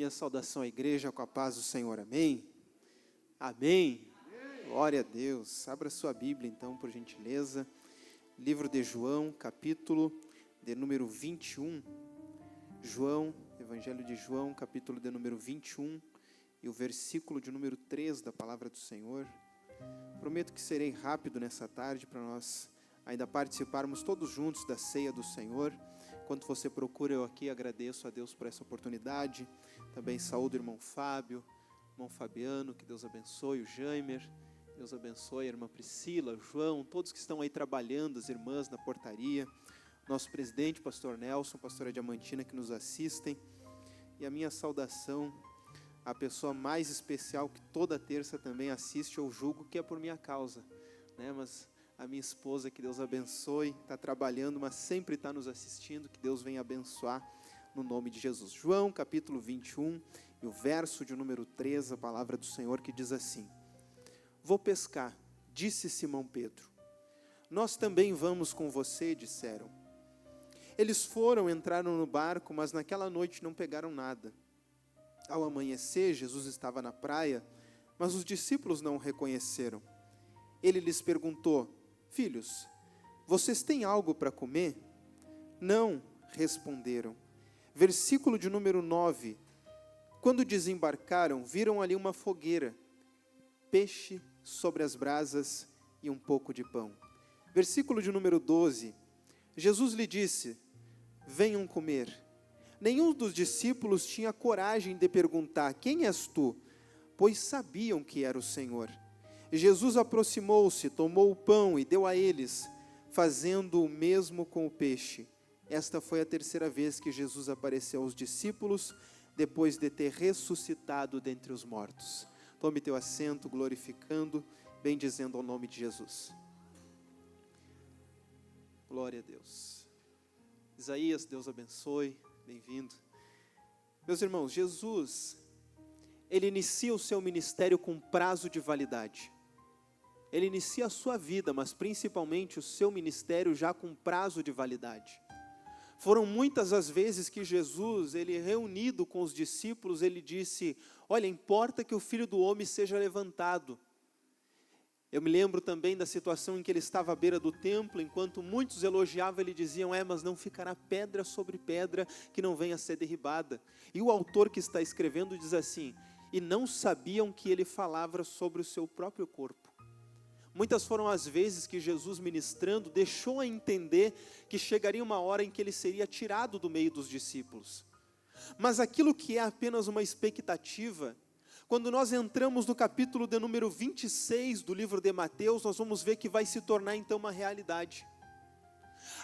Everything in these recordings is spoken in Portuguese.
Minha saudação à igreja com a paz do Senhor, amém? Amém? Glória a Deus. Abra sua Bíblia então, por gentileza. Livro de João, capítulo de número 21. João, Evangelho de João, capítulo de número 21 e o versículo de número 3 da palavra do Senhor. Prometo que serei rápido nessa tarde para nós ainda participarmos todos juntos da ceia do Senhor. Enquanto você procura, eu aqui agradeço a Deus por essa oportunidade. Também saúdo o irmão Fábio, irmão Fabiano, que Deus abençoe, o Jaimer, Deus abençoe a irmã Priscila, o João, todos que estão aí trabalhando, as irmãs na portaria, nosso presidente, pastor Nelson, pastora Diamantina, que nos assistem, e a minha saudação à pessoa mais especial que toda terça também assiste, eu julgo que é por minha causa, né? Mas a minha esposa, que Deus abençoe, está trabalhando, mas sempre está nos assistindo, que Deus venha abençoar no nome de Jesus. João capítulo 21 e o verso de número 3, a palavra do Senhor que diz assim: Vou pescar, disse Simão Pedro. Nós também vamos com você, disseram. Eles foram, entraram no barco, mas naquela noite não pegaram nada. Ao amanhecer, Jesus estava na praia, mas os discípulos não o reconheceram. Ele lhes perguntou: Filhos, vocês têm algo para comer? Não, responderam. Versículo de número 9. Quando desembarcaram, viram ali uma fogueira, peixe sobre as brasas e um pouco de pão. Versículo de número 12. Jesus lhe disse: Venham comer. Nenhum dos discípulos tinha coragem de perguntar: Quem és tu? Pois sabiam que era o Senhor. Jesus aproximou-se, tomou o pão e deu a eles, fazendo o mesmo com o peixe. Esta foi a terceira vez que Jesus apareceu aos discípulos, depois de ter ressuscitado dentre os mortos. Tome teu assento, glorificando, bendizendo ao nome de Jesus. Glória a Deus. Isaías, Deus abençoe, bem-vindo. Meus irmãos, Jesus, ele inicia o seu ministério com prazo de validade. Ele inicia a sua vida, mas principalmente o seu ministério já com prazo de validade. Foram muitas as vezes que Jesus, ele reunido com os discípulos, ele disse: olha, importa que o Filho do Homem seja levantado. Eu me lembro também da situação em que ele estava à beira do templo, enquanto muitos elogiavam, ele diziam: mas não ficará pedra sobre pedra que não venha a ser derribada. E o autor que está escrevendo diz assim: e não sabiam que ele falava sobre o seu próprio corpo. Muitas foram as vezes que Jesus, ministrando, deixou a entender que chegaria uma hora em que ele seria tirado do meio dos discípulos. Mas aquilo que é apenas uma expectativa, quando nós entramos no capítulo de número 26 do livro de Mateus, nós vamos ver que vai se tornar então uma realidade.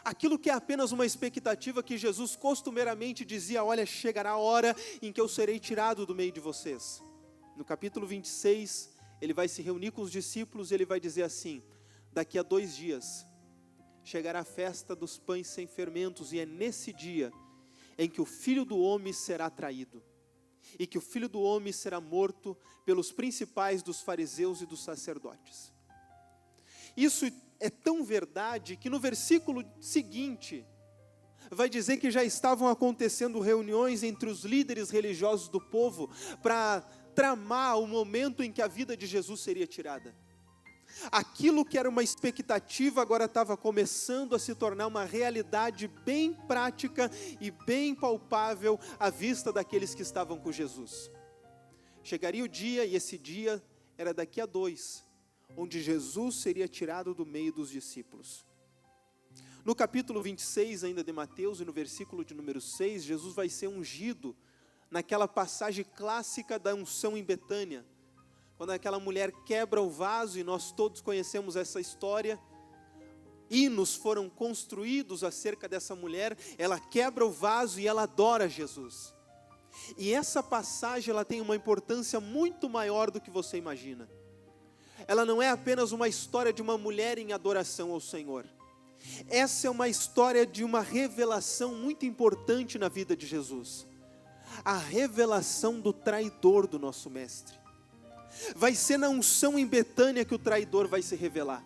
Aquilo que é apenas uma expectativa, que Jesus costumeiramente dizia: olha, chegará a hora em que eu serei tirado do meio de vocês. No capítulo 26, ele vai se reunir com os discípulos e ele vai dizer assim: daqui a 2 dias, chegará a festa dos pães sem fermentos, e é nesse dia em que o Filho do Homem será traído, e que o Filho do Homem será morto pelos principais dos fariseus e dos sacerdotes. Isso é tão verdade que no versículo seguinte, vai dizer que já estavam acontecendo reuniões entre os líderes religiosos do povo, para tramar o momento em que a vida de Jesus seria tirada. Aquilo que era uma expectativa agora estava começando a se tornar uma realidade bem prática e bem palpável à vista daqueles que estavam com Jesus. Chegaria o dia, e esse dia era daqui a 2, onde Jesus seria tirado do meio dos discípulos. No capítulo 26 ainda de Mateus, e no versículo de número 6, Jesus vai ser ungido naquela passagem clássica da unção em Betânia, quando aquela mulher quebra o vaso, e nós todos conhecemos essa história. Hinos foram construídos acerca dessa mulher. Ela quebra o vaso e ela adora Jesus. E essa passagem, ela tem uma importância muito maior do que você imagina. Ela não é apenas uma história de uma mulher em adoração ao Senhor. Essa é uma história de uma revelação muito importante na vida de Jesus. A revelação do traidor do nosso mestre. Vai ser na unção em Betânia que o traidor vai se revelar.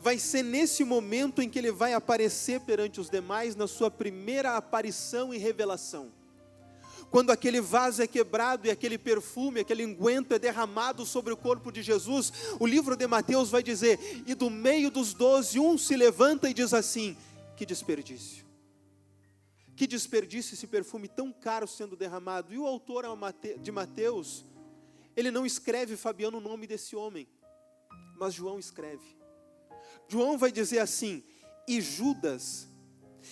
Vai ser nesse momento em que ele vai aparecer perante os demais, na sua primeira aparição e revelação. Quando aquele vaso é quebrado e aquele perfume, aquele unguento é derramado sobre o corpo de Jesus, o livro de Mateus vai dizer, e do meio dos 12, um se levanta e diz assim, que desperdício. Que desperdício esse perfume tão caro sendo derramado. E o autor de Mateus, ele não escreve, Fabiano, o nome desse homem, mas João escreve. João vai dizer assim, e Judas,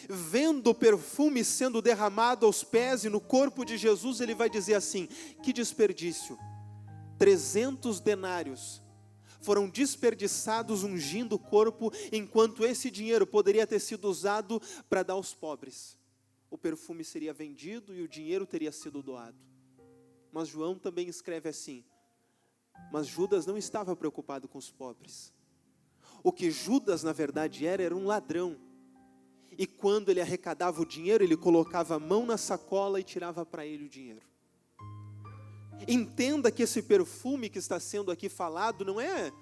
vendo o perfume sendo derramado aos pés e no corpo de Jesus, ele vai dizer assim, que desperdício, 300 denários foram desperdiçados ungindo o corpo, enquanto esse dinheiro poderia ter sido usado para dar aos pobres. O perfume seria vendido e o dinheiro teria sido doado. Mas João também escreve assim, mas Judas não estava preocupado com os pobres. O que Judas na verdade era um ladrão. E quando ele arrecadava o dinheiro, ele colocava a mão na sacola e tirava para ele o dinheiro. Entenda que esse perfume que está sendo aqui falado não é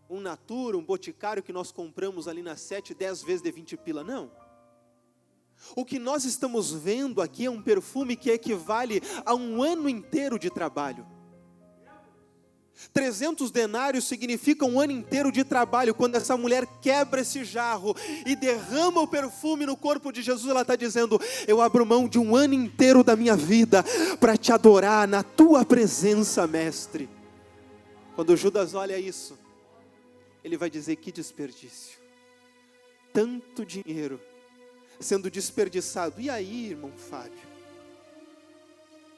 um Natura, um Boticário que nós compramos ali na 7, 10 vezes de 20 pila, não. O que nós estamos vendo aqui é um perfume que equivale a um ano inteiro de trabalho. 300 denários significa um ano inteiro de trabalho. Quando essa mulher quebra esse jarro e derrama o perfume no corpo de Jesus, ela está dizendo, eu abro mão de um ano inteiro da minha vida para te adorar na tua presença, mestre. Quando Judas olha isso, ele vai dizer, que desperdício, tanto dinheiro sendo desperdiçado. E aí, irmão Fábio?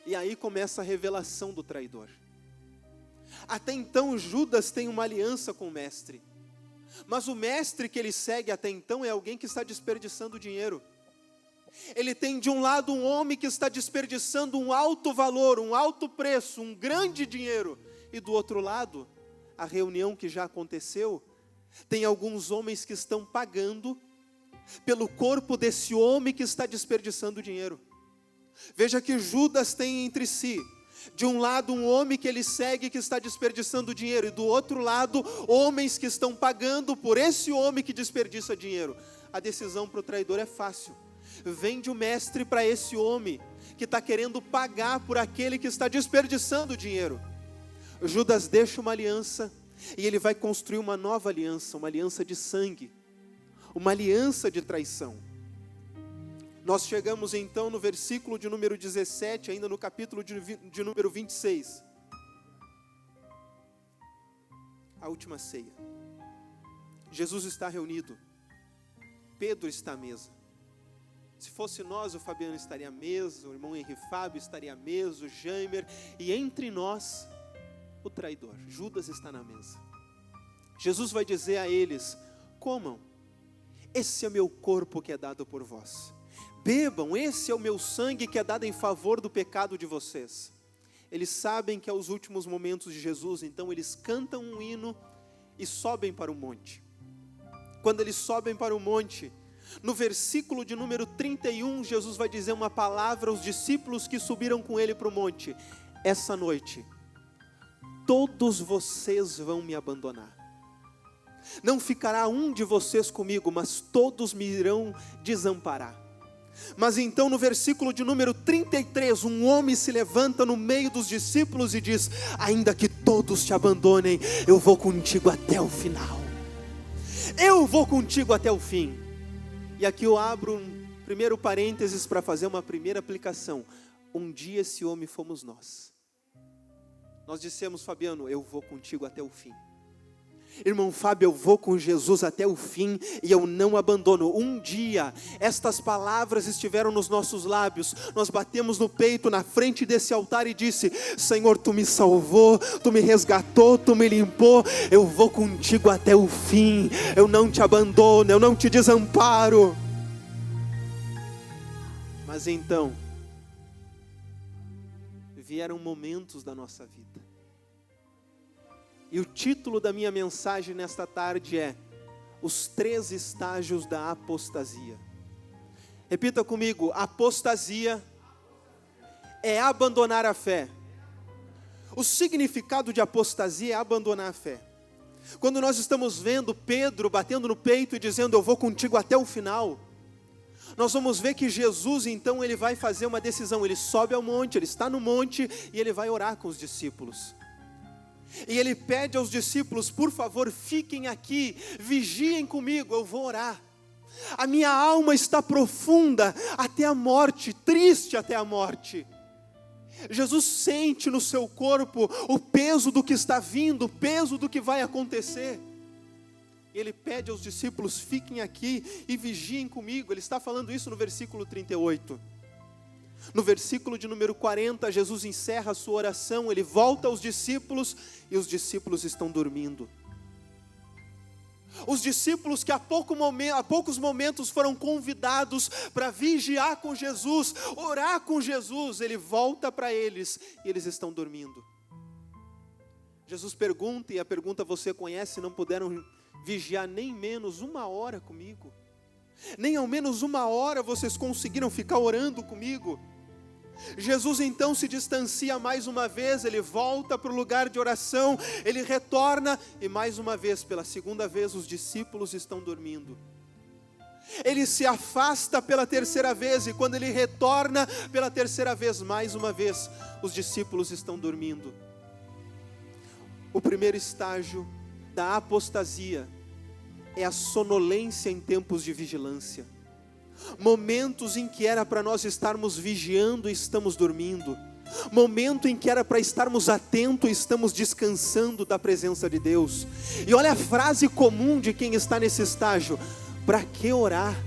E aí começa a revelação do traidor. Até então Judas tem uma aliança com o mestre, mas o mestre que ele segue até então é alguém que está desperdiçando dinheiro. Ele tem de um lado um homem que está desperdiçando um alto valor, um alto preço, um grande dinheiro, e do outro lado, a reunião que já aconteceu, tem alguns homens que estão pagando pelo corpo desse homem que está desperdiçando dinheiro. Veja que Judas tem entre si, de um lado um homem que ele segue que está desperdiçando dinheiro, e do outro lado homens que estão pagando por esse homem que desperdiça dinheiro. A decisão para o traidor é fácil, vende o mestre para esse homem que está querendo pagar por aquele que está desperdiçando dinheiro. Judas deixa uma aliança e ele vai construir uma nova aliança, uma aliança de sangue, uma aliança de traição. Nós chegamos então no versículo de número 17, ainda no capítulo de número 26. A última ceia. Jesus está reunido. Pedro está à mesa. Se fosse nós, o Fabiano estaria à mesa, o irmão Henri Fábio estaria à mesa, o Jaimer, e entre nós, o traidor, Judas está na mesa. Jesus vai dizer a eles, comam, esse é o meu corpo que é dado por vós. Bebam, esse é o meu sangue que é dado em favor do pecado de vocês. Eles sabem que é os últimos momentos de Jesus, então eles cantam um hino e sobem para o monte. Quando eles sobem para o monte, no versículo de número 31, Jesus vai dizer uma palavra aos discípulos que subiram com ele para o monte. Essa noite, todos vocês vão me abandonar. Não ficará um de vocês comigo, mas todos me irão desamparar. Mas então no versículo de número 33, um homem se levanta no meio dos discípulos e diz, ainda que todos te abandonem, eu vou contigo até o final. Eu vou contigo até o fim. E aqui eu abro um primeiro parênteses para fazer uma primeira aplicação. Um dia esse homem fomos nós. Nós dissemos, Fabiano, eu vou contigo até o fim. Irmão Fábio, eu vou com Jesus até o fim e eu não abandono. Um dia, estas palavras estiveram nos nossos lábios, nós batemos no peito, na frente desse altar e disse, Senhor, Tu me salvou, Tu me resgatou, Tu me limpou, eu vou contigo até o fim, eu não te abandono, eu não te desamparo. Mas então, vieram momentos da nossa vida. E o título da minha mensagem nesta tarde é Os 3 estágios da apostasia. Repita comigo, apostasia é abandonar a fé. O significado de apostasia é abandonar a fé. Quando nós estamos vendo Pedro batendo no peito e dizendo, eu vou contigo até o final, nós vamos ver que Jesus então ele vai fazer uma decisão, ele sobe ao monte, ele está no monte e ele vai orar com os discípulos. E ele pede aos discípulos, por favor, fiquem aqui, vigiem comigo, eu vou orar. A minha alma está profunda até a morte, triste até a morte. Jesus sente no seu corpo o peso do que está vindo, o peso do que vai acontecer. Ele pede aos discípulos, fiquem aqui e vigiem comigo. Ele está falando isso no versículo 38. No versículo de número 40, Jesus encerra a sua oração, ele volta aos discípulos e os discípulos estão dormindo. Os discípulos que há poucos momentos foram convidados para vigiar com Jesus, orar com Jesus, ele volta para eles e eles estão dormindo. Jesus pergunta, e a pergunta você conhece, não puderam vigiar nem menos 1 hora comigo? Nem ao menos 1 hora vocês conseguiram ficar orando comigo? Jesus então se distancia mais uma vez, ele volta para o lugar de oração, ele retorna e mais uma vez, pela segunda vez, os discípulos estão dormindo. Ele se afasta pela terceira vez e quando ele retorna pela terceira vez, mais uma vez, os discípulos estão dormindo. O primeiro estágio da apostasia é a sonolência em tempos de vigilância. Momentos em que era para nós estarmos vigiando e estamos dormindo. Momento em que era para estarmos atentos e estamos descansando da presença de Deus. E olha a frase comum de quem está nesse estágio: para que orar?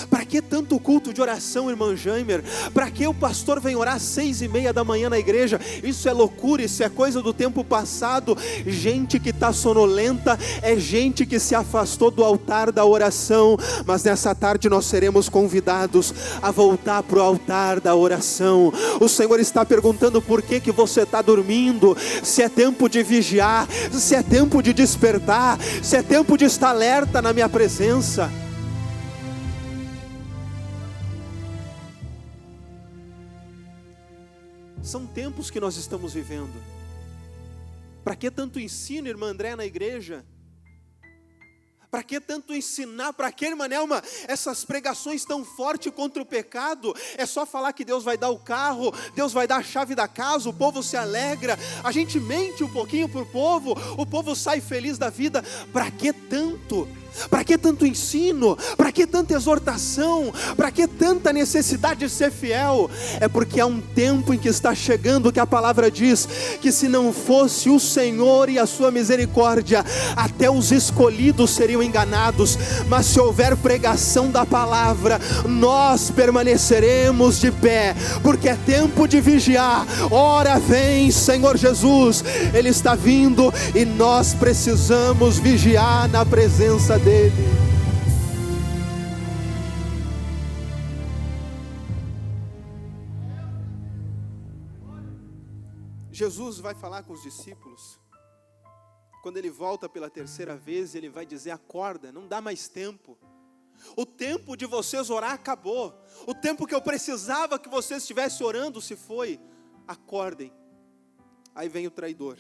Para que tanto culto de oração, irmã Jaimer? Para que o pastor vem orar às 6:30 da manhã na igreja? Isso é loucura, isso é coisa do tempo passado. Gente que está sonolenta, é gente que se afastou do altar da oração. Mas nessa tarde nós seremos convidados a voltar para o altar da oração. O Senhor está perguntando por que você está dormindo, se é tempo de vigiar, se é tempo de despertar, se é tempo de estar alerta na minha presença. São tempos que nós estamos vivendo. Para que tanto ensino, irmã André, na igreja? Para que tanto ensinar? Para que, irmã Nelma, essas pregações tão fortes contra o pecado? É só falar que Deus vai dar o carro, Deus vai dar a chave da casa, o povo se alegra, a gente mente um pouquinho para o povo sai feliz da vida. Para que tanto? Para que tanto ensino? Para que tanta exortação? Para que tanta necessidade de ser fiel? É porque há um tempo em que está chegando que a palavra diz que se não fosse o Senhor e a sua misericórdia, até os escolhidos seriam enganados. Mas se houver pregação da palavra, nós permaneceremos de pé, porque é tempo de vigiar. Ora vem Senhor Jesus, Ele está vindo e nós precisamos vigiar na presença dele. Jesus vai falar com os discípulos. Quando ele volta pela terceira vez, ele vai dizer: acorda, não dá mais tempo. O tempo de vocês orar acabou. O tempo que eu precisava que vocês estivessem orando se foi. Acordem. Aí vem o traidor.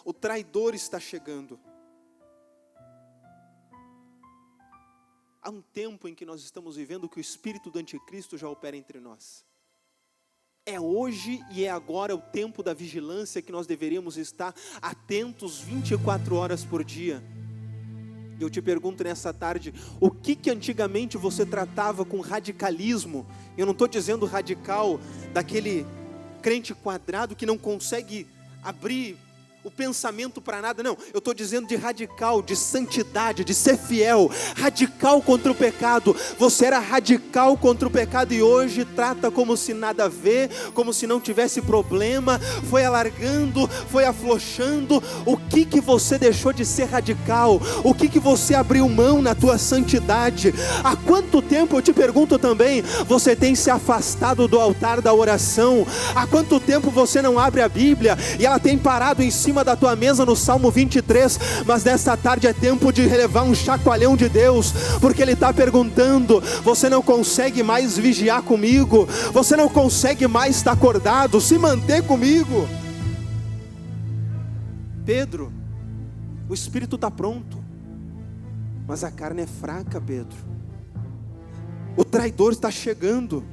O traidor está chegando. Há um tempo em que nós estamos vivendo que o espírito do anticristo já opera entre nós. É hoje e é agora o tempo da vigilância que nós deveríamos estar atentos 24 horas por dia. E eu te pergunto nessa tarde, o que antigamente você tratava com radicalismo? Eu não estou dizendo radical daquele crente quadrado que não consegue abrir o pensamento para nada, não, eu estou dizendo de radical, de santidade, de ser fiel, radical contra o pecado. Você era radical contra o pecado e hoje trata como se nada a ver, como se não tivesse problema, foi alargando, foi afrouxando. O que você deixou de ser radical? O que você abriu mão na tua santidade? Há quanto tempo, eu te pergunto também, você tem se afastado do altar da oração? Há quanto tempo você não abre a Bíblia e ela tem parado em cima da tua mesa no Salmo 23, mas nesta tarde é tempo de relevar um chacoalhão de Deus, porque Ele está perguntando: você não consegue mais vigiar comigo? Você não consegue mais estar acordado, se manter comigo? Pedro, o espírito está pronto, mas a carne é fraca, Pedro. O traidor está chegando.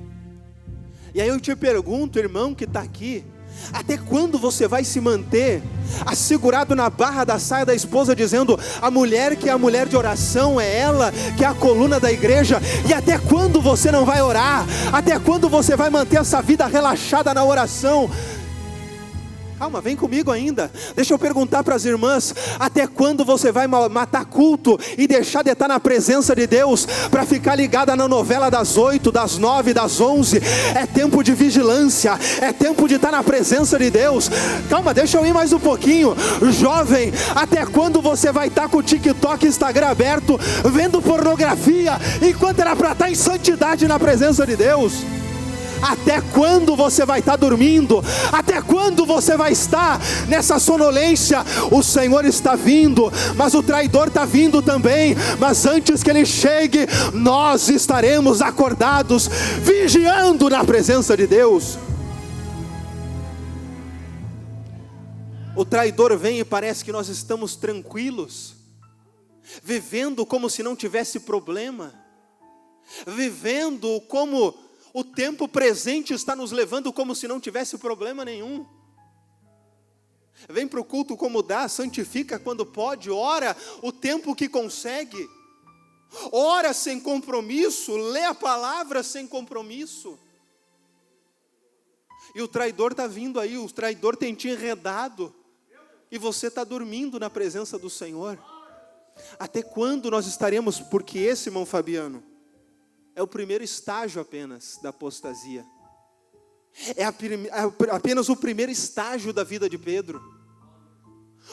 E aí eu te pergunto, irmão que está aqui, até quando você vai se manter assegurado na barra da saia da esposa, dizendo: a mulher que é a mulher de oração, é ela que é a coluna da igreja? E até quando você não vai orar? Até quando você vai manter essa vida relaxada na oração? Calma, vem comigo ainda. Deixa eu perguntar para as irmãs: até quando você vai matar culto e deixar de estar na presença de Deus para ficar ligada na novela das 8, das 9, das 11? É tempo de vigilância, é tempo de estar na presença de Deus. Calma, deixa eu ir mais um pouquinho. Jovem, até quando você vai estar com o TikTok e Instagram aberto, vendo pornografia, enquanto era para estar em santidade na presença de Deus? Até quando você vai estar dormindo? Até quando você vai estar nessa sonolência? O Senhor está vindo, mas o traidor está vindo também. Mas antes que ele chegue, nós estaremos acordados, vigiando na presença de Deus. O traidor vem e parece que nós estamos tranquilos, vivendo como se não tivesse problema, vivendo como o tempo presente está nos levando como se não tivesse problema nenhum. Vem para o culto como dá, santifica quando pode, ora o tempo que consegue, ora sem compromisso, lê a palavra sem compromisso. E o traidor está vindo aí, o traidor tem te enredado, e você está dormindo na presença do Senhor. Até quando nós estaremos? Porque esse, irmão Fabiano, é o primeiro estágio apenas da apostasia. É apenas o primeiro estágio da vida de Pedro.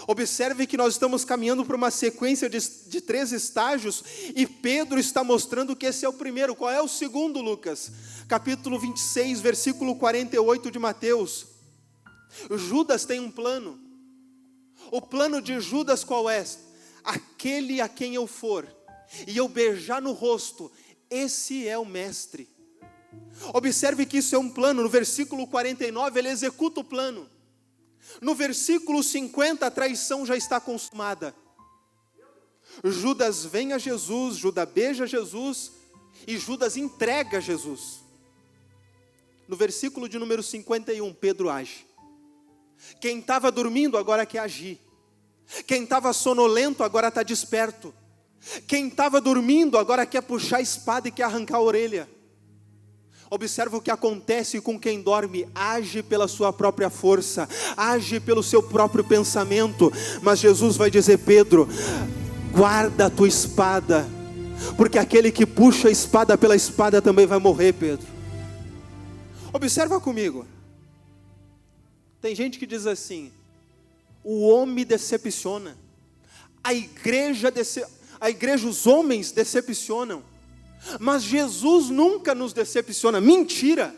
Observe que nós estamos caminhando por uma sequência de 3 estágios, e Pedro está mostrando que esse é o primeiro. Qual é o segundo, Lucas? Capítulo 26, versículo 48 de Mateus. Judas tem um plano. O plano de Judas qual é? Aquele a quem eu for e eu beijar no rosto, esse é o mestre. Observe que isso é um plano. No versículo 49 ele executa o plano. No versículo 50 a traição já está consumada. Judas vem a Jesus, Judas beija Jesus e Judas entrega Jesus. No versículo de número 51, Pedro age. Quem estava dormindo agora quer agir. Quem estava sonolento agora está desperto. Quem estava dormindo agora quer puxar a espada e quer arrancar a orelha. Observa o que acontece com quem dorme: age pela sua própria força, age pelo seu próprio pensamento. Mas Jesus vai dizer: Pedro, guarda a tua espada, porque aquele que puxa a espada pela espada também vai morrer, Pedro. Observa comigo. Tem gente que diz assim: o homem decepciona, a igreja, os homens decepcionam, mas Jesus nunca nos decepciona. Mentira!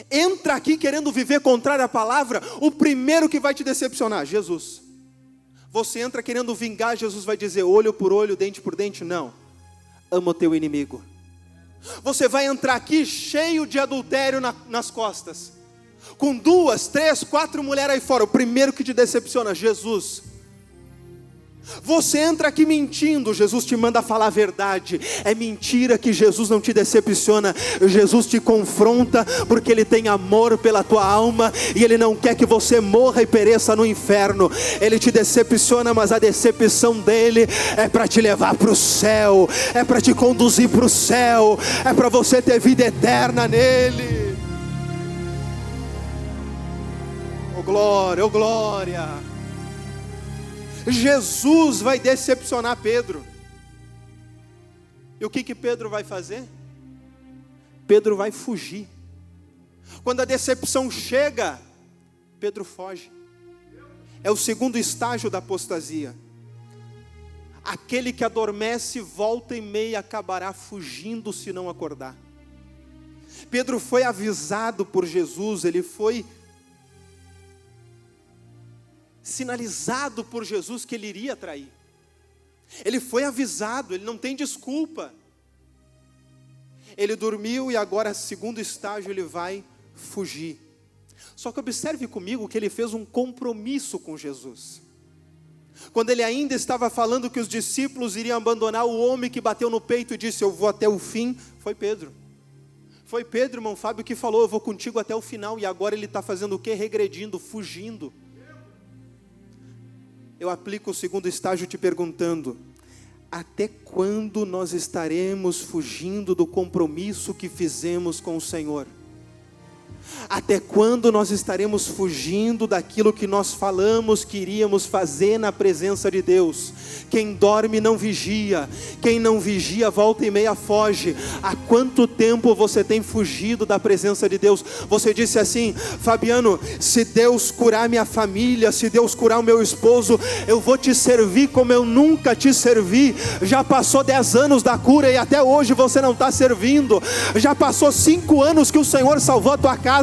Entra aqui querendo viver contrário à palavra, o primeiro que vai te decepcionar, Jesus. Você entra querendo vingar, Jesus vai dizer olho por olho, dente por dente. Não, ama o teu inimigo. Você vai entrar aqui cheio de adultério nas costas, com 2, 3, 4 mulheres aí fora, o primeiro que te decepciona, Jesus. Você entra aqui mentindo, Jesus te manda falar a verdade. É mentira que Jesus não te decepciona. Jesus te confronta porque Ele tem amor pela tua alma, e Ele não quer que você morra e pereça no inferno. Ele te decepciona, mas a decepção dEle é para te levar para o céu, é para te conduzir para o céu, é para você ter vida eterna nele. Oh glória, oh glória. Jesus vai decepcionar Pedro. E o que Pedro vai fazer? Pedro vai fugir. Quando a decepção chega, Pedro foge. É o segundo estágio da apostasia. Aquele que adormece, volta e meia acabará fugindo se não acordar. Pedro foi avisado por Jesus, ele foi sinalizado por Jesus que ele iria trair. Ele foi avisado, ele não tem desculpa. Ele dormiu e agora, segundo estágio, ele vai fugir. Só que observe comigo que ele fez um compromisso com Jesus. Quando ele ainda estava falando que os discípulos iriam abandonar, o homem que bateu no peito e disse: eu vou até o fim, foi Pedro. Foi Pedro, irmão Fábio, que falou: eu vou contigo até o final. E agora ele está fazendo o quê? Regredindo, fugindo. Eu aplico o segundo estágio te perguntando: até quando nós estaremos fugindo do compromisso que fizemos com o Senhor? Até quando nós estaremos fugindo daquilo que nós falamos que iríamos fazer na presença de Deus? Quem dorme não vigia, quem não vigia volta e meia foge. Há quanto tempo você tem fugido da presença de Deus? Você disse assim: Fabiano, se Deus curar minha família, se Deus curar o meu esposo, eu vou te servir como eu nunca te servi. Já passou 10 anos da cura e até hoje você não está servindo. Já passou 5 anos que o Senhor salvou a tua casa,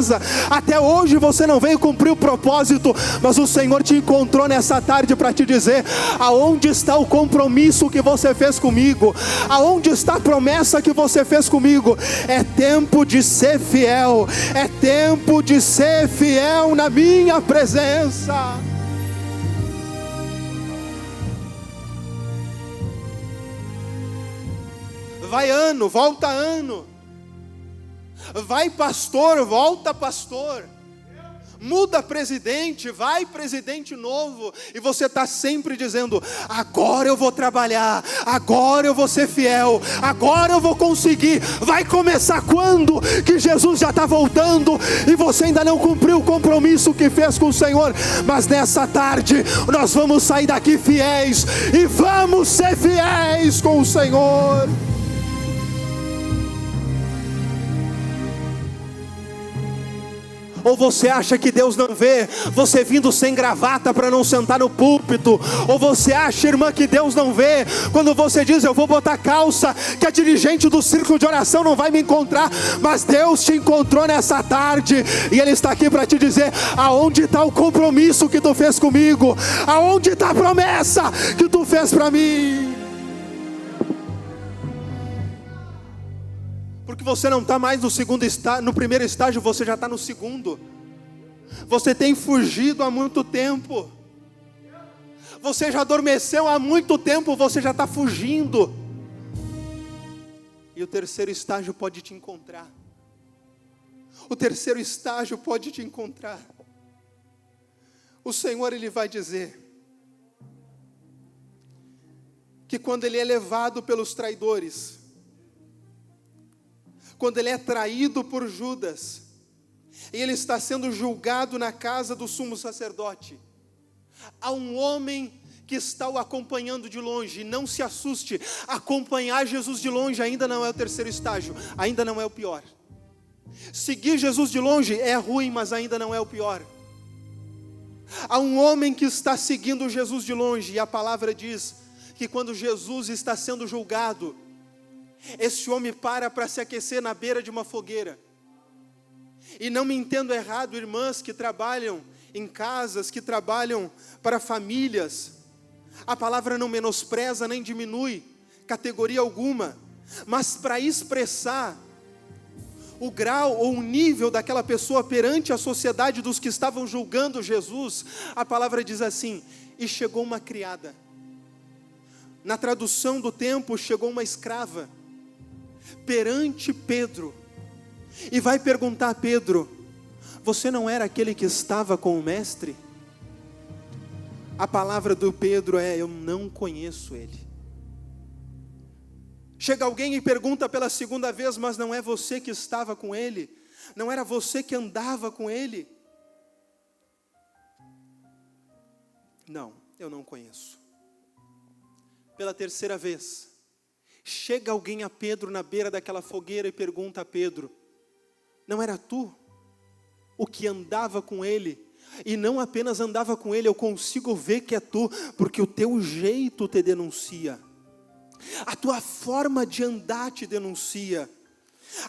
até hoje você não veio cumprir o propósito. Mas o Senhor te encontrou nessa tarde para te dizer: aonde está o compromisso que você fez comigo? Aonde está a promessa que você fez comigo? É tempo de ser fiel, é tempo de ser fiel na minha presença. Vai ano, volta ano. Vai pastor, volta pastor. Muda presidente, vai presidente novo. E você está sempre dizendo: agora eu vou trabalhar, agora eu vou ser fiel, agora eu vou conseguir. Vai começar quando? Que Jesus já está voltando e você ainda não cumpriu o compromisso que fez com o Senhor. Mas nessa tarde nós vamos sair daqui fiéis e vamos ser fiéis com o Senhor. Ou você acha que Deus não vê você vindo sem gravata para não sentar no púlpito? Ou você acha, irmã, que Deus não vê quando você diz: eu vou botar calça, que a dirigente do círculo de oração não vai me encontrar? Mas Deus te encontrou nessa tarde e Ele está aqui para te dizer: aonde está o compromisso que tu fez comigo? Aonde está a promessa que tu fez para mim? Porque você não está mais no primeiro estágio, você já está no segundo. Você tem fugido há muito tempo. Você já adormeceu há muito tempo, você já está fugindo. E o terceiro estágio pode te encontrar. O terceiro estágio pode te encontrar. O Senhor, Ele vai dizer que quando Ele é levado pelos traidores, quando Ele é traído por Judas, e Ele está sendo julgado na casa do sumo sacerdote, há um homem que está o acompanhando de longe. Não se assuste, acompanhar Jesus de longe ainda não é o terceiro estágio, ainda não é o pior. Seguir Jesus de longe é ruim, mas ainda não é o pior. Há um homem que está seguindo Jesus de longe, e a palavra diz que quando Jesus está sendo julgado, esse homem para se aquecer na beira de uma fogueira. E não me entendo errado, irmãs que trabalham em casas, que trabalham para famílias, a palavra não menospreza nem diminui categoria alguma, mas para expressar o grau ou o nível daquela pessoa perante a sociedade dos que estavam julgando Jesus, a palavra diz assim: e chegou uma criada. Na tradução do tempo, chegou uma escrava perante Pedro, e vai perguntar a Pedro: você não era aquele que estava com o mestre? A palavra do Pedro é: eu não conheço ele. Chega alguém e pergunta pela segunda vez: mas não é você que estava com ele? Não era você que andava com ele? Não, eu não conheço. Pela terceira vez, chega alguém a Pedro na beira daquela fogueira e pergunta a Pedro: não era tu o que andava com ele? E não apenas andava com ele, eu consigo ver que é tu, porque o teu jeito te denuncia, a tua forma de andar te denuncia,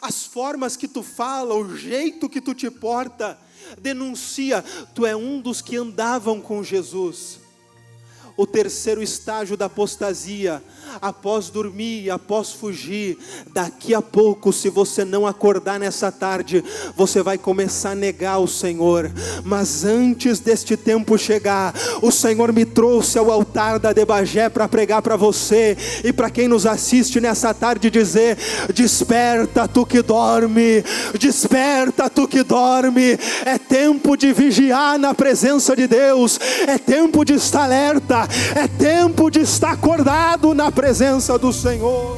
as formas que tu fala, o jeito que tu te porta, denuncia, tu é um dos que andavam com Jesus. o terceiro estágio da apostasia. Após dormir, após fugir, daqui a pouco, se você não acordar nessa tarde, você vai começar a negar o Senhor. Mas antes deste tempo chegar, o Senhor me trouxe ao altar da Debagé para pregar para você e para quem nos assiste nessa tarde, dizer: desperta tu que dorme, desperta tu que dorme. É tempo de vigiar na presença de Deus, é tempo de estar alerta, é tempo de estar acordado na presença do Senhor.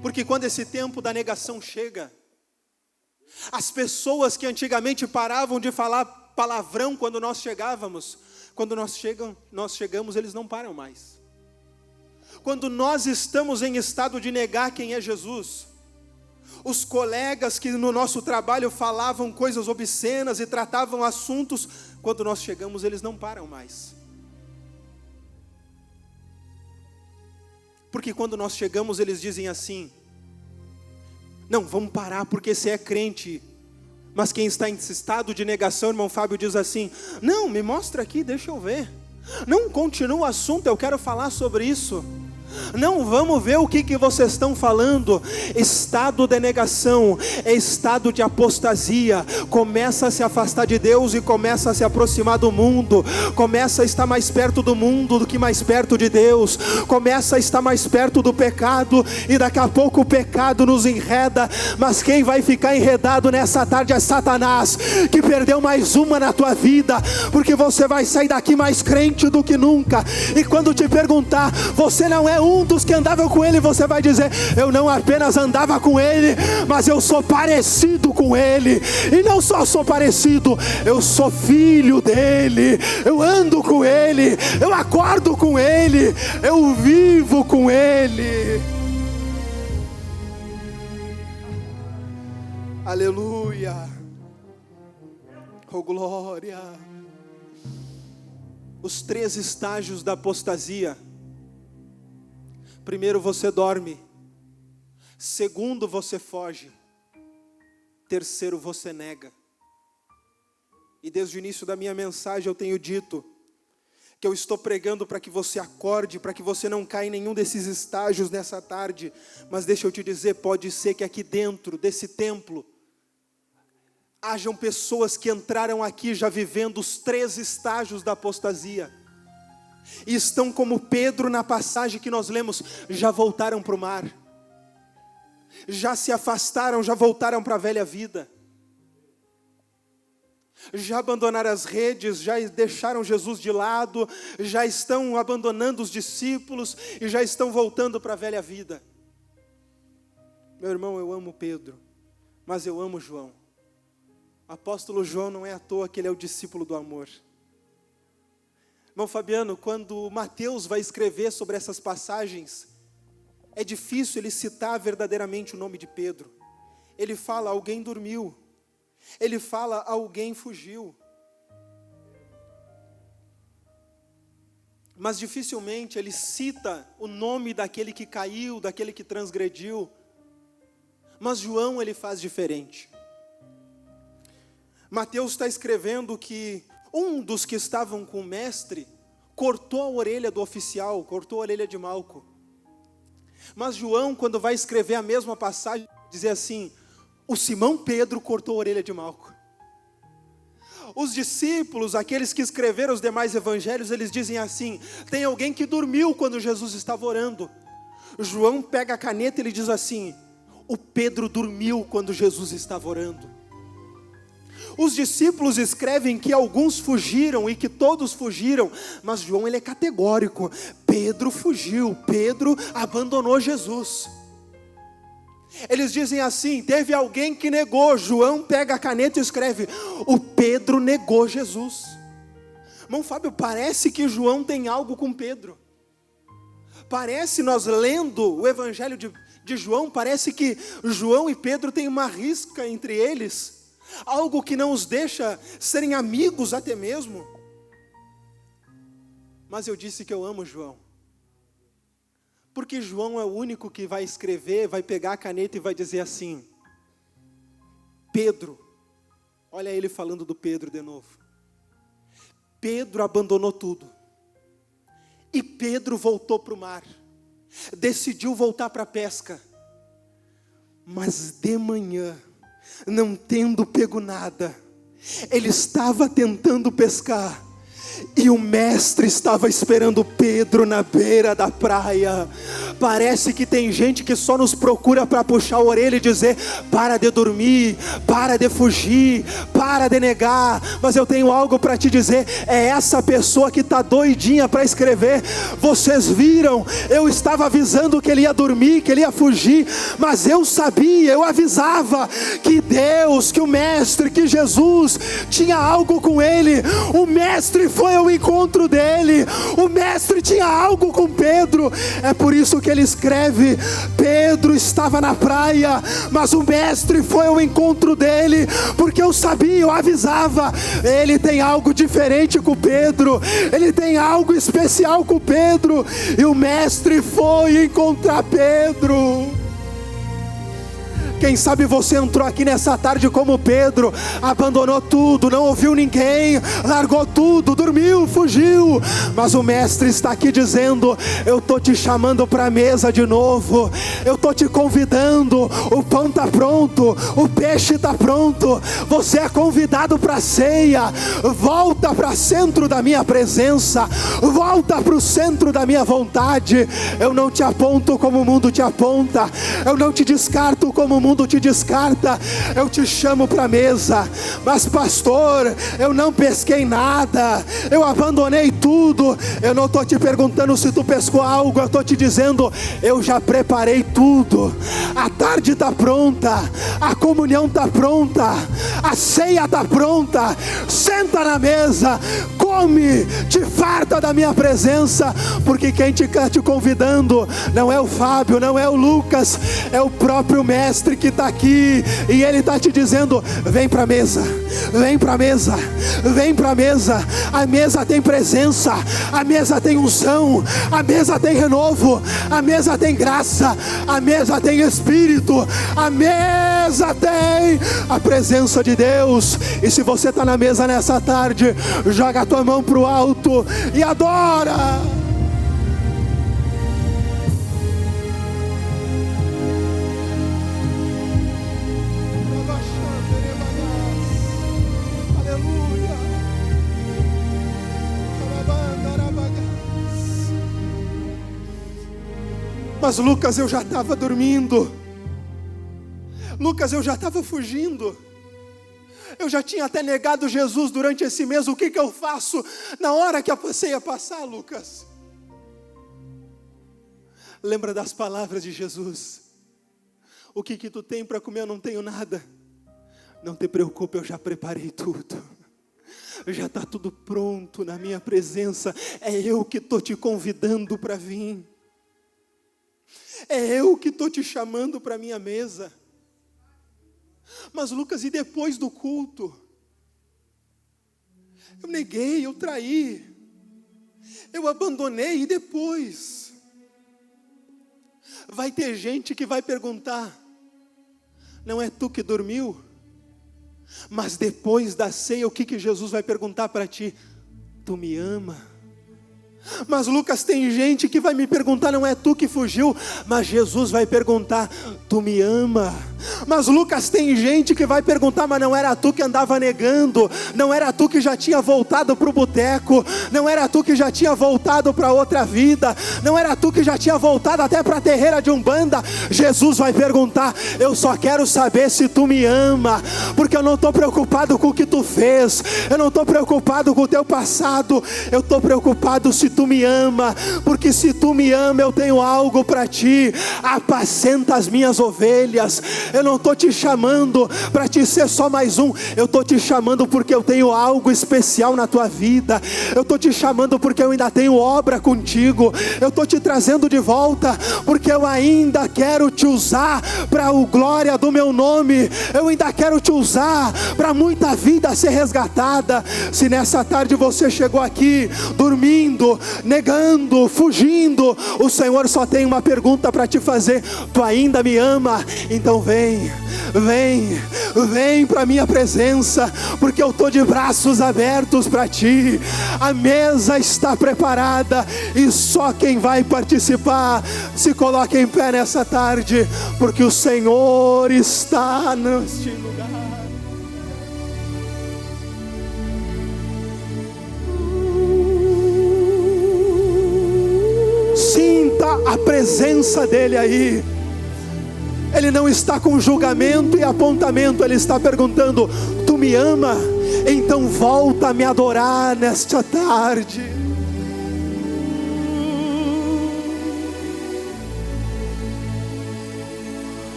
Porque quando esse tempo da negação chega, as pessoas que antigamente paravam de falar palavrão quando nós chegávamos, quando nós chegamos, eles não param mais. Quando nós estamos em estado de negar quem é Jesus, os colegas que no nosso trabalho falavam coisas obscenas e tratavam assuntos, quando nós chegamos, eles não param mais. Porque quando nós chegamos, eles dizem assim: não, vamos parar porque você é crente. Mas quem está em estado de negação, irmão Fábio, diz assim: não, me mostra aqui, deixa eu ver. Não, continua o assunto, eu quero falar sobre isso. Não, vamos ver o que vocês estão falando. Estado de negação é estado de apostasia. Começa a se afastar de Deus e começa a se aproximar do mundo. Começa a estar mais perto do mundo do que mais perto de Deus. Começa a estar mais perto do pecado e daqui a pouco o pecado nos enreda. Mas quem vai ficar enredado nessa tarde é Satanás, que perdeu mais uma na tua vida, porque você vai sair daqui mais crente do que nunca. E quando te perguntar, você não é um dos que andavam com ele, você vai dizer: eu não apenas andava com ele, mas eu sou parecido com ele. E não só sou parecido, eu sou filho dele. Eu ando com ele, eu acordo com ele, eu vivo com ele. Aleluia. Oh glória. Os 3 estágios da apostasia. Primeiro, você dorme. Segundo, você foge. Terceiro, você nega. E desde o início da minha mensagem eu tenho dito que eu estou pregando para que você acorde, para que você não caia em nenhum desses estágios nessa tarde. Mas deixa eu te dizer, pode ser que aqui dentro desse templo hajam pessoas que entraram aqui já vivendo os 3 estágios da apostasia. E estão como Pedro na passagem que nós lemos, já voltaram para o mar, já se afastaram, já voltaram para a velha vida, já abandonaram as redes, já deixaram Jesus de lado, já estão abandonando os discípulos e já estão voltando para a velha vida. Meu irmão, eu amo Pedro, mas eu amo João. O apóstolo João não é à toa que ele é o discípulo do amor. Irmão Fabiano, quando Mateus vai escrever sobre essas passagens, é difícil ele citar verdadeiramente o nome de Pedro. Ele fala: alguém dormiu. Ele fala: alguém fugiu. Mas dificilmente ele cita o nome daquele que caiu, daquele que transgrediu. Mas João, ele faz diferente. Mateus está escrevendo que um dos que estavam com o mestre cortou a orelha do oficial, cortou a orelha de Malco. Mas João, quando vai escrever a mesma passagem, diz assim: o Simão Pedro cortou a orelha de Malco. Os discípulos, aqueles que escreveram os demais evangelhos, eles dizem assim: tem alguém que dormiu quando Jesus estava orando. João pega a caneta e ele diz assim: o Pedro dormiu quando Jesus estava orando. Os discípulos escrevem que alguns fugiram e que todos fugiram, mas João, ele é categórico: Pedro fugiu, Pedro abandonou Jesus. Eles dizem assim: teve alguém que negou. João pega a caneta e escreve: o Pedro negou Jesus. Irmão Fábio, parece que João tem algo com Pedro. Parece, nós lendo o evangelho de João, parece que João e Pedro têm uma risca entre eles. Algo que não os deixa serem amigos até mesmo. Mas eu disse que eu amo João, porque João é o único que vai escrever, vai pegar a caneta e vai dizer assim: Pedro, Olha ele falando do Pedro de novo. Pedro abandonou tudo. E Pedro voltou para o mar. Decidiu voltar para a pesca. Mas de manhã, não tendo pego nada, ele estava tentando pescar. E o mestre estava esperando Pedro na beira da praia. Parece que tem gente que só nos procura para puxar a orelha e dizer: para de dormir, para de fugir, para de negar. Mas eu tenho algo para te dizer: é essa pessoa que está doidinha para escrever. Vocês viram, eu estava avisando que ele ia dormir, que ele ia fugir, mas eu sabia, eu avisava que Deus, que o mestre, que Jesus tinha algo com ele. O mestre foi ao encontro dele. O mestre tinha algo com Pedro. É por isso que ele escreve: Pedro estava na praia, mas o mestre foi ao encontro dele, porque eu sabia, eu avisava. Ele tem algo diferente com Pedro, ele tem algo especial com Pedro. E o mestre foi encontrar Pedro. Quem sabe você entrou aqui nessa tarde como Pedro, abandonou tudo, não ouviu ninguém, largou tudo, dormiu, fugiu. Mas o mestre está aqui dizendo: eu estou te chamando para a mesa de novo, eu estou te convidando. O pão está pronto, o peixe está pronto, você é convidado para a ceia. Volta para o centro da minha presença, volta para o centro da minha vontade. Eu não te aponto como o mundo te aponta, eu não te descarto como o mundo te descarta. Eu te chamo para a mesa. Mas pastor, eu não pesquei nada, eu abandonei tudo. Eu não estou te perguntando se tu pescou algo, eu estou te dizendo: eu já preparei tudo. A tarde está pronta, a comunhão está pronta, a ceia está pronta. Senta na mesa, come, te farta da minha presença, porque quem está te convidando não é o Fábio, não é o Lucas, é o próprio mestre que está aqui, e ele está te dizendo: vem para a mesa, vem para a mesa, vem para a mesa. A mesa tem presença, a mesa tem unção, a mesa tem renovo, a mesa tem graça, a mesa tem Espírito, a mesa tem a presença de Deus. E se você está na mesa nessa tarde, joga a tua mão para o alto e adora. Mas Lucas, eu já estava dormindo. Lucas, eu já estava fugindo. Eu já tinha até negado Jesus durante esse mês. O que eu faço na hora que a ceia passar, Lucas? Lembra das palavras de Jesus: o que tu tem para comer? Eu não tenho nada. Não te preocupe, eu já preparei tudo. Já está tudo pronto na minha presença. É eu que estou te convidando para vir. É eu que estou te chamando para a minha mesa. Mas Lucas, e depois do culto? Eu neguei, eu traí, eu abandonei, e depois? Vai ter gente que vai perguntar: não é tu que dormiu? Mas depois da ceia, o que Jesus vai perguntar para ti? Tu me ama? Mas Lucas, tem gente que vai me perguntar: não é tu que fugiu? Mas Jesus vai perguntar: tu me ama? Mas Lucas, tem gente que vai perguntar: mas não era tu que andava negando? Não era tu que já tinha voltado para o boteco? Não era tu que já tinha voltado para outra vida? Não era tu que já tinha voltado até para a terreira de Umbanda? Jesus vai perguntar: eu só quero saber se tu me ama, porque eu não estou preocupado com o que tu fez, eu não estou preocupado com o teu passado, eu estou preocupado se tu me ama, porque se tu me ama, eu tenho algo para ti. Apacenta as minhas ovelhas. Eu não estou te chamando para te ser só mais um, eu estou te chamando porque eu tenho algo especial na tua vida. Eu estou te chamando porque eu ainda tenho obra contigo. Eu estou te trazendo de volta porque eu ainda quero te usar para a glória do meu nome. Eu ainda quero te usar para muita vida ser resgatada. Se nessa tarde você chegou aqui dormindo, negando, fugindo, o Senhor só tem uma pergunta para te fazer: tu ainda me ama? Então vem, vem, vem para a minha presença, porque eu estou de braços abertos para ti. A mesa está preparada e só quem vai participar se coloque em pé nessa tarde, porque o Senhor está neste lugar. Sinta a presença dele aí. Ele não está com julgamento e apontamento, ele está perguntando: tu me ama? Então volta a me adorar nesta tarde.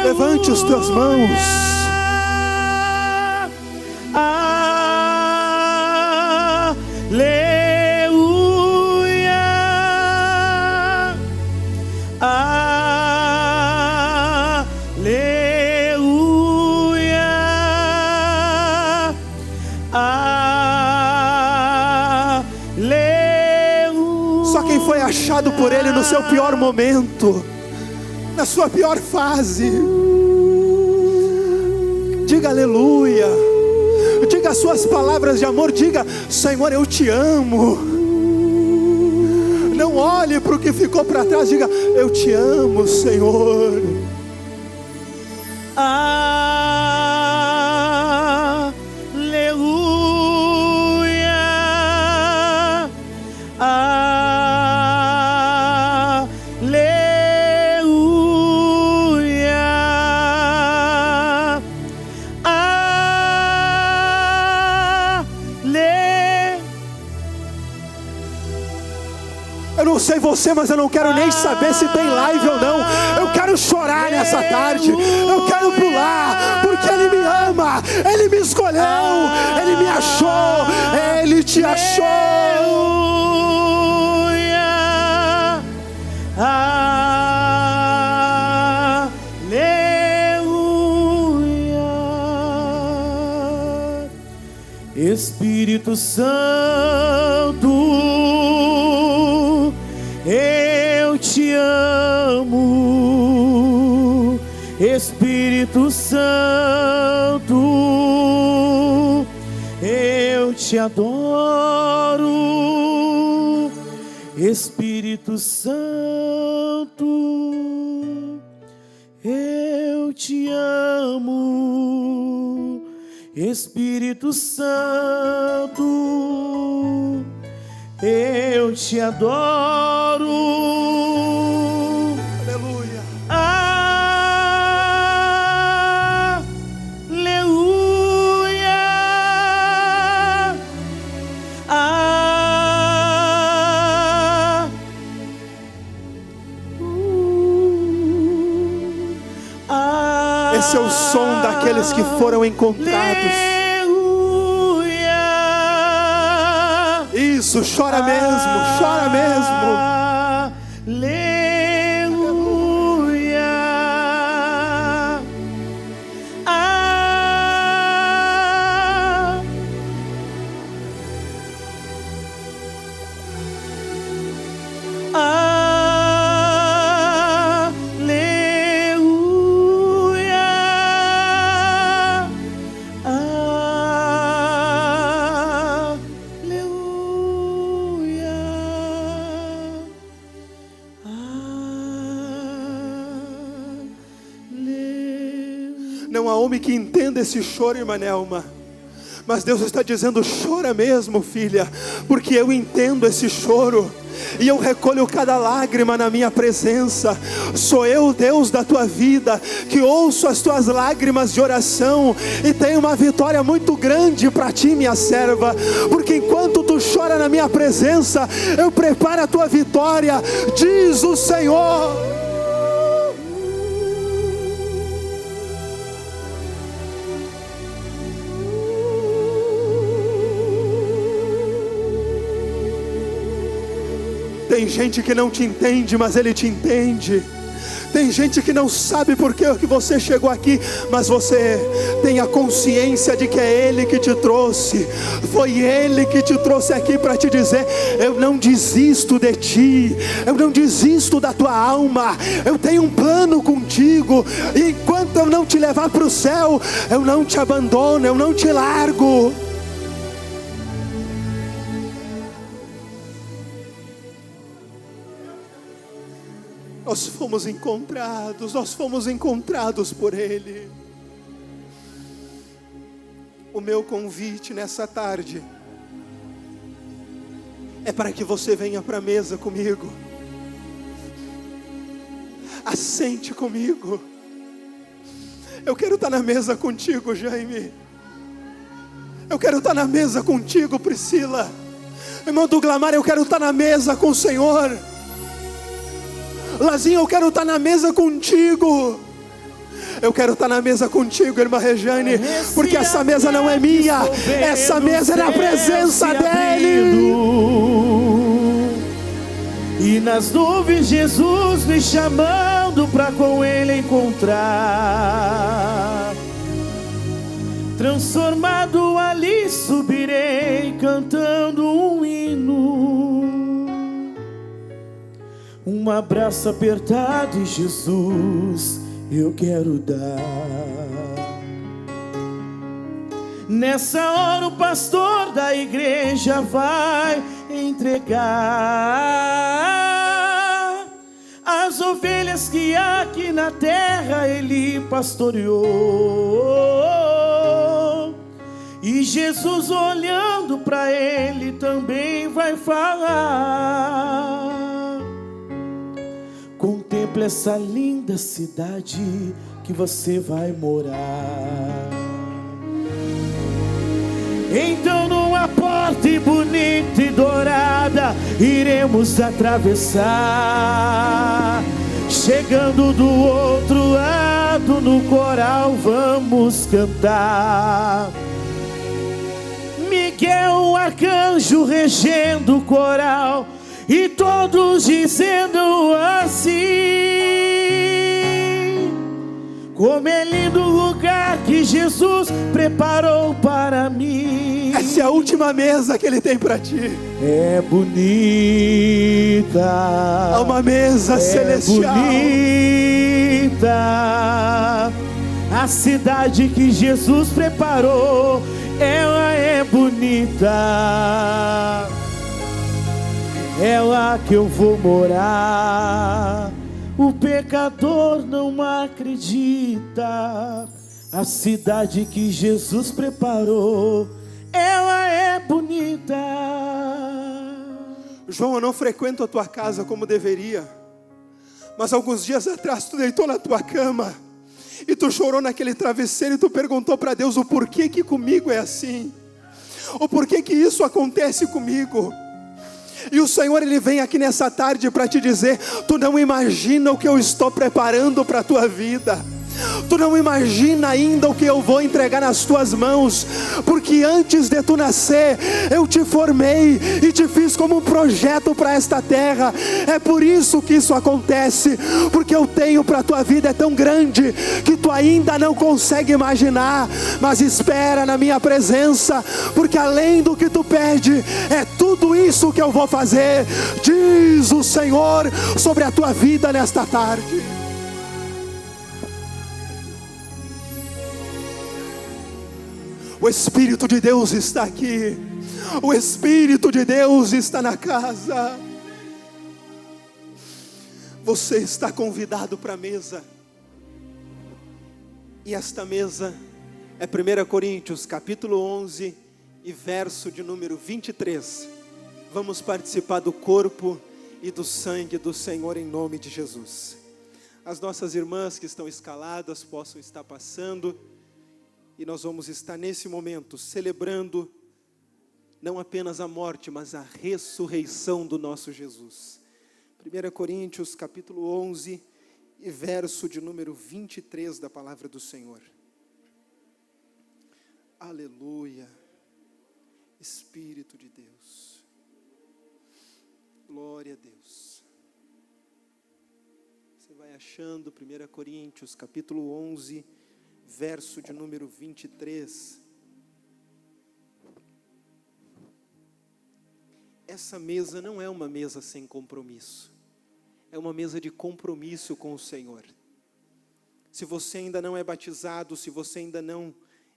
Levante as tuas mãos. Só quem foi achado por Ele no seu pior momento, na sua pior fase, diga aleluia, diga as suas palavras de amor, diga: Senhor, eu te amo. Não olhe para o que ficou para trás, diga: eu te amo, Senhor. Eu não sei você, mas eu não quero nem saber se tem live ou não. Eu quero chorar nessa tarde. Eu quero pular, porque Ele me ama, Ele me escolheu, Ele me achou, Ele te achou. Espírito Santo, eu te amo. Espírito Santo, eu te adoro. Espírito Santo, eu te amo. Espírito Santo, eu te adoro. Aleluia. Aleluia. Esse é o som daqueles que foram encontrados. Isso, chora mesmo, chora mesmo. Aleluia. Não há homem que entenda esse choro, irmã Nelma. Mas Deus está dizendo: chora mesmo, filha, porque eu entendo esse choro e eu recolho cada lágrima na minha presença. Sou eu, Deus da tua vida, que ouço as tuas lágrimas de oração e tenho uma vitória muito grande para ti, minha serva, porque enquanto tu chora na minha presença, eu preparo a tua vitória, diz o Senhor. Tem gente que não te entende, mas Ele te entende. Tem gente que não sabe por que você chegou aqui, mas você tem a consciência de que é Ele que te trouxe. Foi Ele que te trouxe aqui para te dizer: eu não desisto de ti, eu não desisto da tua alma, eu tenho um plano contigo, e enquanto eu não te levar para o céu, eu não te abandono, eu não te largo. Nós fomos encontrados por Ele. O meu convite nessa tarde é para que você venha para a mesa comigo. Assente comigo. Eu quero estar na mesa contigo, Jaime. Eu quero estar na mesa contigo, Priscila. Irmão do Glamar, eu quero estar na mesa com o Senhor. Lazinho, eu quero estar na mesa contigo. Eu quero estar na mesa contigo, irmã Rejane, porque essa mesa não é minha, essa mesa é na presença dEle. E nas nuvens Jesus me chamando para com Ele encontrar. Transformado ali subirei cantando um hino. Um abraço apertado em Jesus eu quero dar. Nessa hora o pastor da igreja vai entregar as ovelhas que aqui na terra ele pastoreou. E Jesus olhando para ele também vai falar: contemple essa linda cidade que você vai morar. Então numa porta bonita e dourada iremos atravessar. Chegando do outro lado no coral vamos cantar. Miguel, o arcanjo, regendo o coral, e todos dizendo assim: como é lindo o lugar que Jesus preparou para mim. Essa é a última mesa que Ele tem para ti. É bonita, há uma mesa celestial. Bonita, a cidade que Jesus preparou, ela é bonita. É lá que eu vou morar. O pecador não acredita. A cidade que Jesus preparou, ela é bonita. João, eu não frequento a tua casa como deveria, mas alguns dias atrás tu deitou na tua cama e tu chorou naquele travesseiro e tu perguntou para Deus o porquê que comigo é assim, o porquê que isso acontece comigo. E o Senhor, Ele vem aqui nessa tarde para te dizer: tu não imagina o que eu estou preparando para a tua vida. Tu não imagina ainda o que eu vou entregar nas tuas mãos, porque antes de tu nascer, eu te formei e te fiz como um projeto para esta terra. É por isso que isso acontece, porque eu tenho para a tua vida é tão grande, que tu ainda não consegue imaginar. Mas espera na minha presença, porque além do que tu pede, é tudo isso que eu vou fazer, diz o Senhor sobre a tua vida nesta tarde. O Espírito de Deus está aqui. O Espírito de Deus está na casa. Você está convidado para a mesa. E esta mesa é 1 Coríntios capítulo 11 e verso de número 23. Vamos participar do corpo e do sangue do Senhor em nome de Jesus. As nossas irmãs que estão escaladas possam estar passando. E nós vamos estar nesse momento celebrando não apenas a morte, mas a ressurreição do nosso Jesus. 1 Coríntios capítulo 11 e verso de número 23 da palavra do Senhor. Aleluia. Espírito de Deus. Glória a Deus. Você vai achando 1 Coríntios, capítulo 11, verso de número 23. Essa mesa não é uma mesa sem compromisso. É uma mesa de compromisso com o Senhor. Se você ainda não é batizado, se você ainda não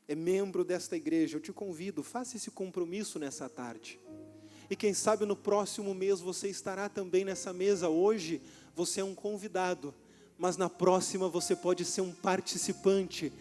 é membro desta igreja, eu te convido, faça esse compromisso nessa tarde. E quem sabe no próximo mês você estará também nessa mesa. Hoje você é um convidado, mas na próxima você pode ser um participante